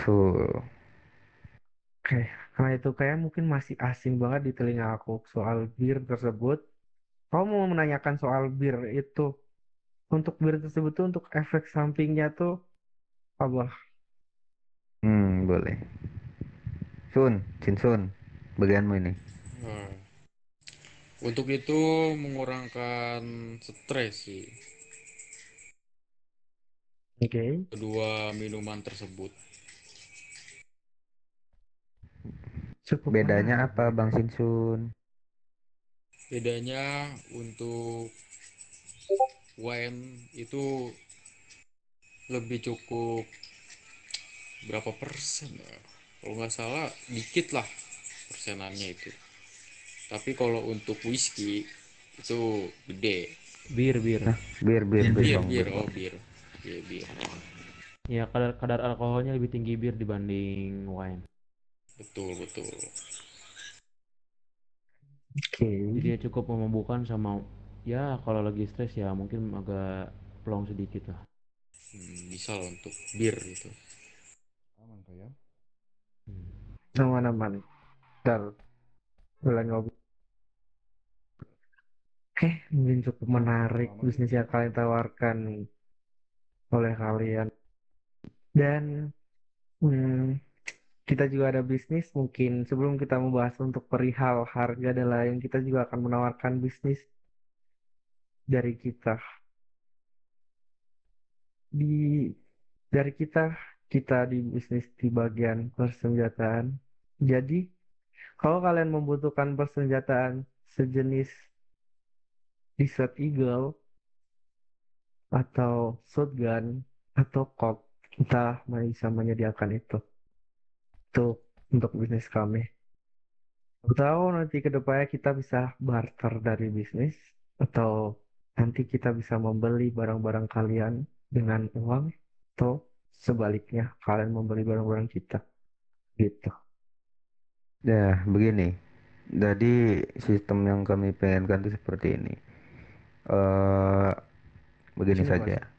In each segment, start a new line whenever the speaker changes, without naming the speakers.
Betul.
Oke, karena itu kayak mungkin masih asing banget di telinga aku soal bir tersebut. Kamu mau menanyakan soal bir itu, untuk bir tersebut tuh untuk efek sampingnya tuh apa?
Boleh. Sun, Chin Sun, bagianmu ini.
Nah, untuk itu mengurangkan stres sih
Oke,
kedua minuman tersebut.
cukup
Bedanya
menarik
apa,
nih.
Bang Chin Sun?
Bedanya untuk wine itu lebih cukup berapa persen ya? Kalau nggak salah dikit lah persenannya itu. Tapi kalau untuk whisky itu gede.
Bir.
Hah? Bir,
Bir,
Bang,
bir,
bir,
oh
Bang.
bir. Iya, bir.
Ya kadar kadar alkoholnya lebih tinggi bir dibanding wine.
Betul, betul.
Oke,
Jadi dia cukup memabukkan sama ya kalau lagi stres ya mungkin agak plong sedikit lah.
Bisa lah untuk bir gitu.
Aman kah ya?
Hmm.
aman-aman. Ntar, mulai ngobrol. Oke, mungkin cukup menarik
Lama
bisnis
juga.
yang kalian tawarkan oleh kalian. Dan hmm, kita juga ada bisnis, mungkin sebelum kita membahas untuk perihal harga dan lain, kita juga akan menawarkan bisnis dari kita. Di dari kita di bisnis di bagian persenjataan. Jadi, kalau kalian membutuhkan persenjataan sejenis Desert Eagle atau shotgun atau COP, kita bisa menyediakan itu untuk bisnis kami. Tahu nanti ke depannya kita bisa barter dari bisnis atau nanti kita bisa membeli barang-barang kalian dengan uang atau sebaliknya kalian membeli barang-barang kita gitu.
Ya, begini. Jadi sistem yang kami pengenkan itu seperti ini. eh Begini saja.
Silakan.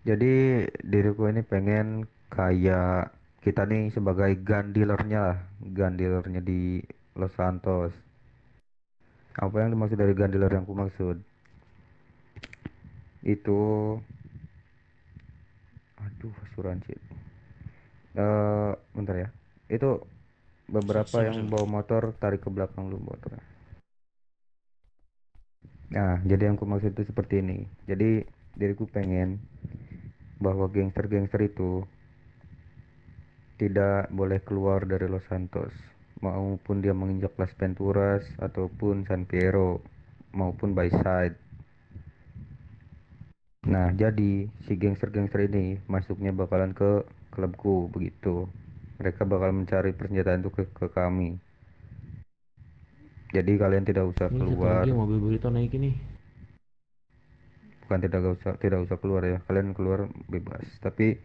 Jadi diriku ini pengen kayak kita nih sebagai gun dealernya lah, gun dealernya di Los Santos. Apa yang dimaksud dari gun dealer yang ku maksud? Itu, aduh, asuransi. Bentar ya. Itu
Siap,
beberapa
siap,
yang
siap.
bawa motor tarik ke belakang lu motornya. Nah, jadi yang ku maksud itu seperti ini. Jadi diriku pengen bahwa gangster-gangster itu tidak boleh keluar dari Los Santos, maupun dia menginjak Las Venturas ataupun San Fierro maupun Bayside. Nah, jadi si gangster-gangster ini masuknya bakalan ke klubku begitu. Mereka bakal mencari persenjataan itu ke kami. Jadi kalian tidak usah
Ini satu lagi
keluar,
yang mobil burrito naik ini.
bukan tidak usah keluar ya. Kalian keluar bebas. Tapi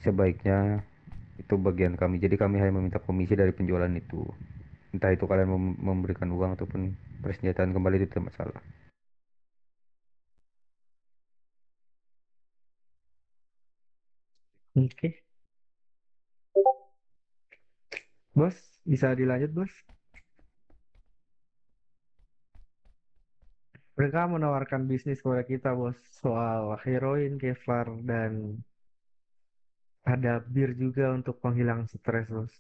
sebaiknya itu bagian kami. Jadi kami hanya meminta komisi dari penjualan itu. Entah itu kalian memberikan uang ataupun persenjataan kembali itu tidak masalah.
Oke, bos, bisa dilanjut, bos. Mereka menawarkan bisnis kepada kita, bos, soal heroin, kefar, dan ada bir juga untuk penghilang stres, bos.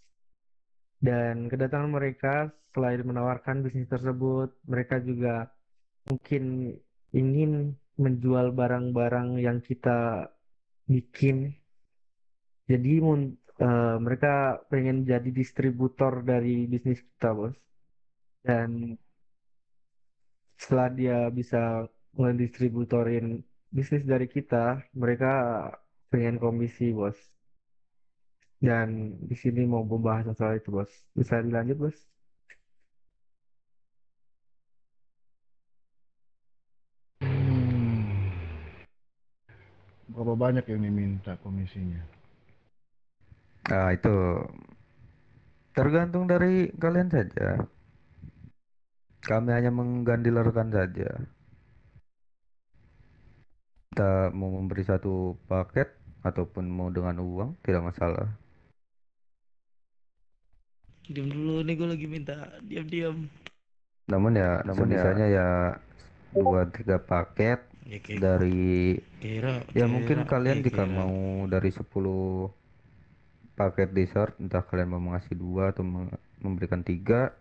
Dan kedatangan mereka selain menawarkan bisnis tersebut, mereka juga mungkin ingin menjual barang-barang yang kita bikin. Jadi mereka pengen jadi distributor dari bisnis kita, bos. Dan setelah dia bisa mendistributorin bisnis dari kita, mereka pengen komisi, bos. Dan di sini mau membahas soal itu, bos. Bisa dilanjut, bos?
Hmm, berapa banyak yang diminta komisinya?
Nah, itu tergantung dari kalian saja. Kami hanya menggandilerkan saja. Kita mau memberi satu paket, ataupun mau dengan uang tidak masalah.
Diam dulu nih, gue lagi minta diam-diam.
Namun ya sebisanya ya 2-3 paket
Ya kayak
dari,
kira
ya
kira
mungkin kalian jika
kira.
mau dari 10 paket dessert, entah kalian mau mengasih 2 atau memberikan 3,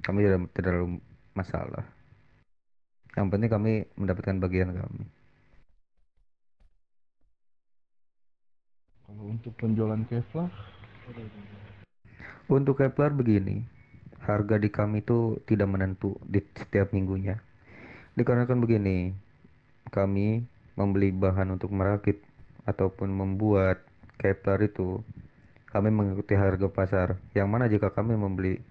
kami tidak terlalu masalah. Yang penting kami mendapatkan bagian kami.
Kalau untuk penjualan Kevlar,
Untuk Kepler begini, harga di kami itu tidak menentu di setiap minggunya. Dikarenakan begini, kami membeli bahan untuk merakit ataupun membuat Kepler itu, kami mengikuti harga pasar. Yang mana jika kami membeli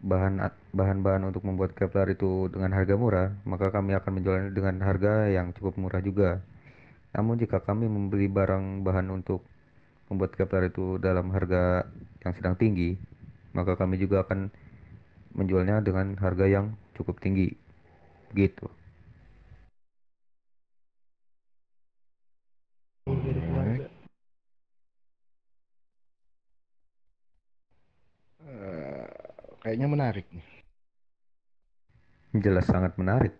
bahan-bahan untuk membuat Kepler itu dengan harga murah, maka kami akan menjualnya dengan harga yang cukup murah juga. Namun jika kami membeli barang bahan untuk membuat Kepler itu dalam harga yang sedang tinggi, maka kami juga akan menjualnya dengan harga yang cukup tinggi. Gitu.
Dari keluarga.
eh, kayaknya menarik nih.
Jelas sangat menarik.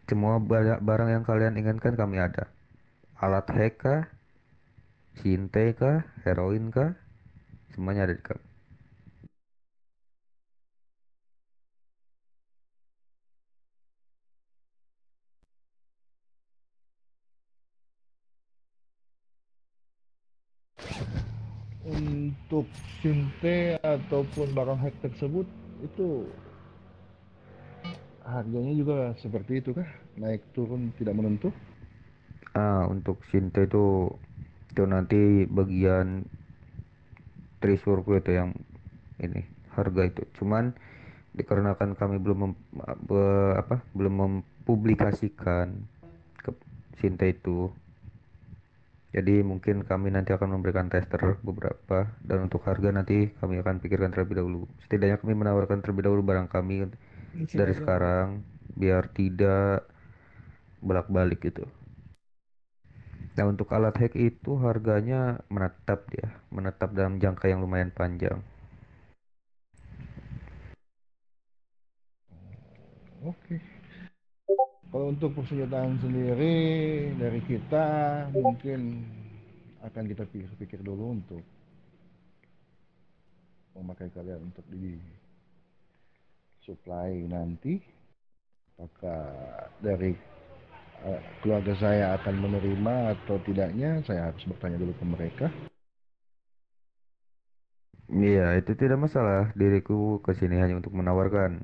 Semua barang yang kalian inginkan kami ada. Alat hack kah, sinte kah, heroin kah, semuanya ada di kami.
Untuk sinte ataupun barang hack tersebut itu harganya juga seperti itu kah? Naik turun tidak menentu?
Untuk sinte itu nanti bagian treasureku itu yang ini harga itu. Cuman dikarenakan kami belum mempublikasikan ke sinte itu, jadi mungkin kami nanti akan memberikan tester beberapa, dan untuk harga nanti kami akan pikirkan terlebih dahulu. Setidaknya kami menawarkan terlebih dahulu barang kami dari sekarang biar tidak bolak-balik gitu. Nah, untuk alat hack itu harganya menetap dalam jangka yang lumayan panjang.
Oke. Kalau untuk persenjataan sendiri dari kita mungkin akan kita pikir-pikir dulu untuk memakai kalian untuk di supply nanti. Apakah dari keluarga saya akan menerima atau tidaknya, saya harus bertanya dulu ke mereka.
Iya, itu tidak masalah. Diriku kesini hanya untuk menawarkan.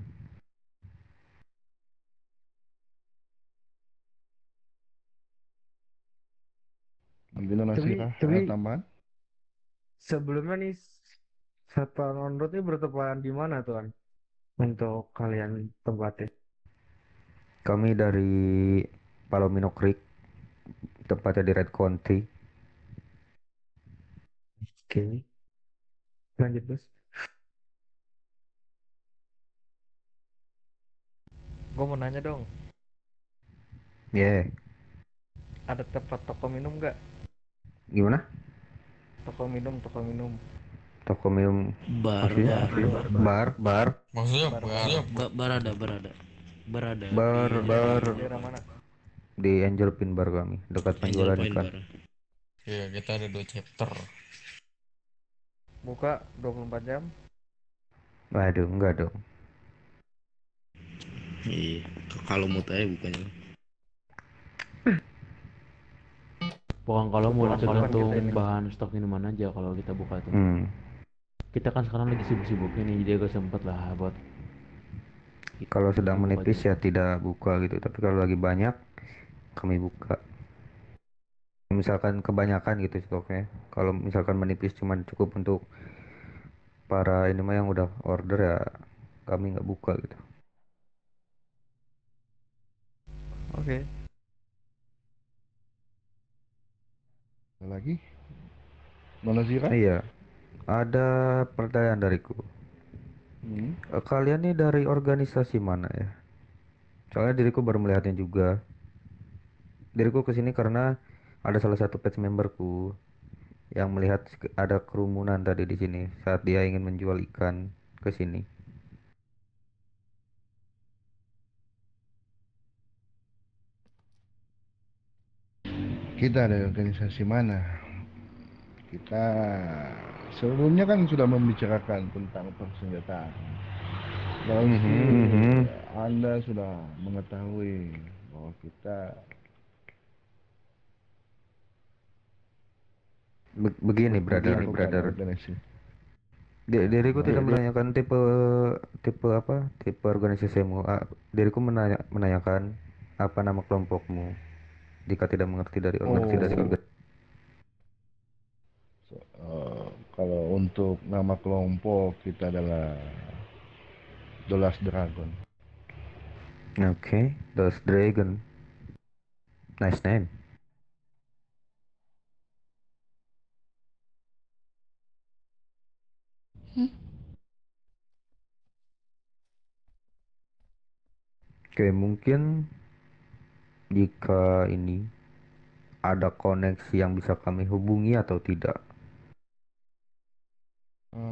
Mungkin Nasira
Tapi
ada tambahan?
sebelumnya nih Satuan on road ini bertepatan di mana tuan untuk kalian tempatnya?
Kami dari Palomino Creek, tepatnya di Red County.
Oke, lanjut bos.
Gue mau nanya dong,
Yeah.
ada tempat toko minum nggak?
Gimana?
Toko minum.
Toko minum
Bar
maksudnya?
bar
Bar.
Maksudnya
Bar,
barada berada
Bar,
di
bar
daerah mana?
di Angel Pin Bar kami, dekat
Angel
penjualan
Point
ikan.
bar.
ya kita ada 2 chapter.
Buka 24 jam.
Waduh, enggak dong.
Iya, kalau mau tanya bukannya.
Pokoknya kalau mau
Kebetulan
tergantung
kita ini.
bahan stok minuman aja kalau kita buka tuh.
Hmm.
Kita kan sekarang lagi sibuk-sibuknya nih, jadi agak sempet lah buat
Kalau sedang
buka
menipis
aja.
ya tidak buka gitu, tapi kalau lagi banyak kami buka. Misalkan kebanyakan gitu stoknya. Kalau misalkan menipis cuman cukup untuk para ini mah yang udah order, ya kami nggak buka gitu.
Oke.
Ada lagi? Nona Zira?
Iya, ada pertanyaan dariku. Kalian nih dari organisasi mana ya? Soalnya diriku baru melihatnya juga. diriku kesini karena ada salah satu page memberku yang melihat ada kerumunan tadi di sini saat dia ingin menjual ikan ke sini.
Kita dari organisasi mana? Kita sebelumnya kan sudah membicarakan tentang persenjataan. Berarti Anda sudah mengetahui bahwa kita
Begini, brother.
organisasi.
Diriku tidak menanyakan tipe tipe apa tipe organisasimu. Diriku menanyakan apa nama kelompokmu jika tidak mengerti dari organisasi.
Kalau untuk nama kelompok kita adalah The Last Dragon.
Oke, The Dragon. Nice name. Oke, mungkin jika ini ada koneksi yang bisa kami hubungi atau tidak.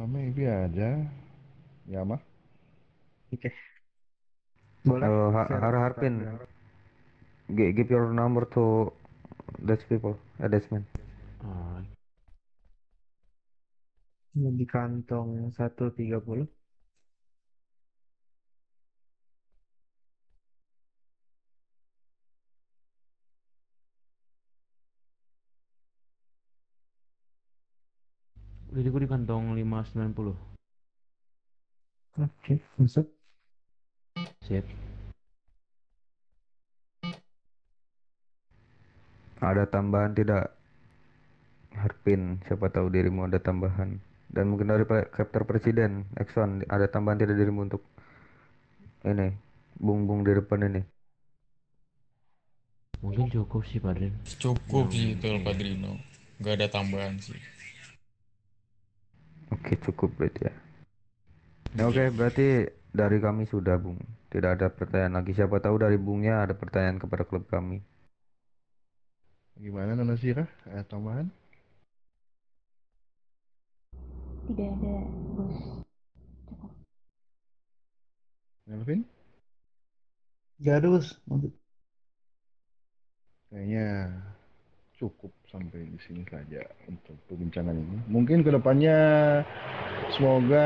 Maybe ada. Ya, mah.
Oke. Boleh share
Harpin,
statement.
give your number to those people, those men.
Alright.
Di kantong 130.
Diriku di kantong 590.
Oke, masuk.
Sip.
Ada tambahan tidak, Harpin? Siapa tahu dirimu ada tambahan. Dan mungkin dari Captain Presiden, Exxon, ada tambahan tidak dirimu untuk ini, bung di depan ini?
Mungkin cukup sih, Padrin.
Cukup sih
Yang
itu
iya.
Padrino. Gak ada tambahan sih.
Oke, cukup berarti ya. Oke, berarti dari kami sudah, Bung. Tidak ada pertanyaan lagi. Siapa tahu dari Bungnya ada pertanyaan kepada klub kami.
Gimana Nona Sira? Ada tambahan?
Tidak ada, bos. Cukup.
Melvin?
Gak ada, bos.
Kayaknya cukup sampai di sini saja untuk perbincangan ini. Mungkin kedepannya semoga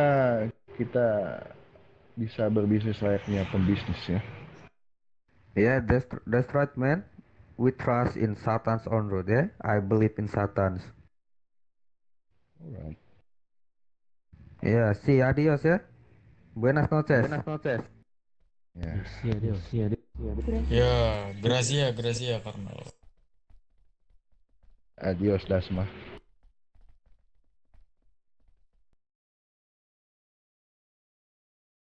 kita bisa berbisnis layaknya pembisnis ya.
Yeah, that's right, man. We trust in Satan's own road, yeah. I believe in Satan's.
Alright.
Yeah, see, adios, ya. Buenas noches.
Ya.
Iya, dia.
Ya, Grazia Karnal.
Adios Dasma.